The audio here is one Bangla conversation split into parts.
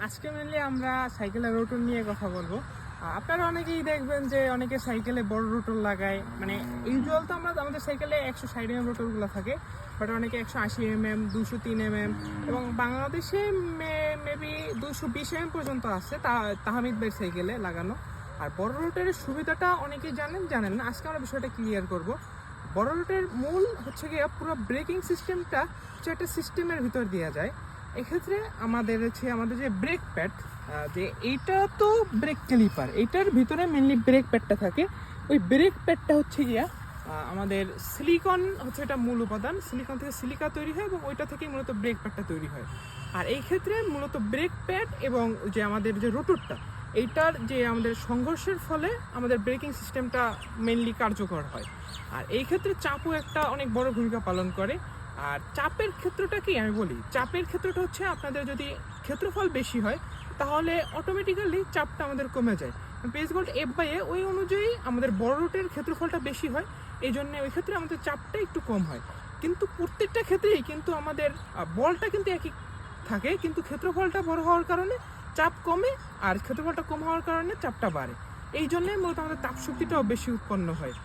আজকে মেনলি আমরা সাইকেলের রোটর নিয়ে কথা বলবো। আপনারা অনেকেই দেখবেন যে অনেকে সাইকেলে বড় রোটর লাগায়, মানে ইউজুয়াল তো আমাদের সাইকেলে 160 mm রোটরগুলো থাকে, বাট অনেকে 180 mm, 203 mm এবং বাংলাদেশে মেবি 220 mm পর্যন্ত আছে তাহমিদ ভাইয়ের সাইকেলে লাগানো। আর বড় রোটরের সুবিধাটা অনেকেই জানেন না। আজকে আমরা বিষয়টা ক্লিয়ার করব। বড় রোটের মূল হচ্ছে গিয়ে পুরো ব্রেকিং সিস্টেমটা হচ্ছে একটা সিস্টেমের ভিতর দেওয়া যায়। এক্ষেত্রে আমাদের যে ব্রেক প্যাড, যে এইটা তো ব্রেক ক্যালিপার, এইটার ভিতরে মেনলি ব্রেক প্যাডটা থাকে। ওই ব্রেক প্যাডটা হচ্ছে গিয়া আমাদের সিলিকন হচ্ছে এটা মূল উপাদান। সিলিকন থেকে সিলিকা তৈরি হয় এবং ওইটা থেকেই মূলত ব্রেক প্যাডটা তৈরি হয়। আর এই ক্ষেত্রে মূলত ব্রেক প্যাড এবং যে আমাদের যে রোটরটা, এইটার যে আমাদের সংঘর্ষের ফলে আমাদের ব্রেকিং সিস্টেমটা মেনলি কার্যকর হয়। আর এই ক্ষেত্রে চাপও একটা অনেক বড় ভূমিকা পালন করে। আর চাপের ক্ষেত্রটা কি আমি বলি, চাপের ক্ষেত্রটা হচ্ছে আপনাদের যদি ক্ষেত্রফল বেশি হয় তাহলে অটোমেটিক্যালি চাপটা আমাদের কমে যায়। পেজবোল্ট F/A ওই অনুযায়ী আমাদের বড় রোটের ক্ষেত্রফলটা বেশি হয়, এই জন্য ওই ক্ষেত্রে আমাদের চাপটা একটু কম হয়। কিন্তু প্রত্যেকটা ক্ষেত্রেই কিন্তু আমাদের বলটা কিন্তু একই থাকে, কিন্তু ক্ষেত্রফলটা বড় হওয়ার কারণে চাপ কমে, আর ক্ষেত্রফলটা কম হওয়ার কারণে চাপটা বাড়ে। এই জন্যই মূলত আমাদের তাপশক্তিটাও বেশি উৎপন্ন হয়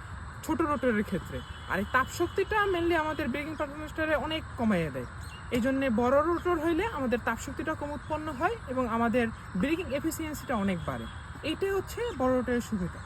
ছোট রোটরের ক্ষেত্রে। আর এই তাপশক্তিটা মেনলি আমাদের ব্রেকিং পারফরমেন্সটারে অনেক কমাইয়ে দেয়। এই জন্যে বড় রোটর হইলে আমাদের তাপশক্তিটা কম উৎপন্ন হয় এবং আমাদের ব্রেকিং এফিসিয়েন্সিটা অনেক বাড়ে। এইটাই হচ্ছে বড় রোটরের সুবিধা।